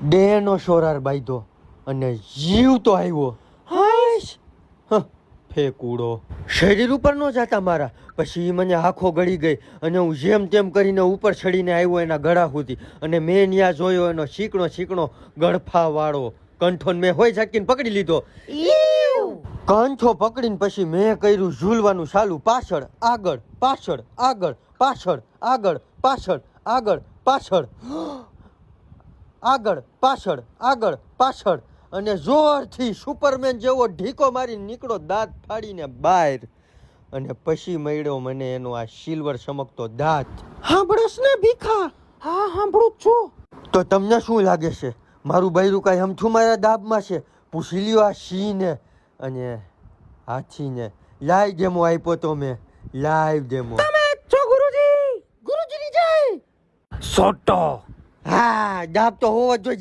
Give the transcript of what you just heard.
ડેનો શોરાર બાંધ્યો અને જીવતો આવ્યો. હાશ ફેકુડો શરીર ઉપર ન જાતા મારા. પછી મને આંખો ગળી ગઈ અને હું જેમ તેમ કરીને ઉપર ચડીને આવ્યો એના ગળા સુધી. અને મેં ત્યાં જોયો એનો ચીકણો ગળફા વાળો કંઠોન મેં હોય ઝાકીને પકડી લીધો. કંઠો પકડીને પછી મેં કર્યું ઝૂલવાનું ચાલુ. પાછળ આગળ પાછળ આગળ પાછળ આગળ પાછળ આગળ પાછળ આગળ પાછળ આગળ પાછળ અને જોરથી સુપરમેન જેવો ઢીકો મારીને નીકળો દાંત ફાડીને બહાર. અને પછી મળ્યો મને એનો આ સિલ્વર ચમકતો દાંત. સાંભળસ ને ભીખા? હા સાંભળું જ છું. તો તમને શું લાગે છે મારું બૈરું કાંઈ હમથું મારા દાબમાં છે? પૂછી લ્યો આ સિંહને અને હાથીને. લાઈવ ડેમો આપ્યો તો મેં, લાઈવ ડેમો. તમે છો ગુરુજી? ગુરુજીની જય. સોટો હા દાબ તો હોવો જ જોઈએ.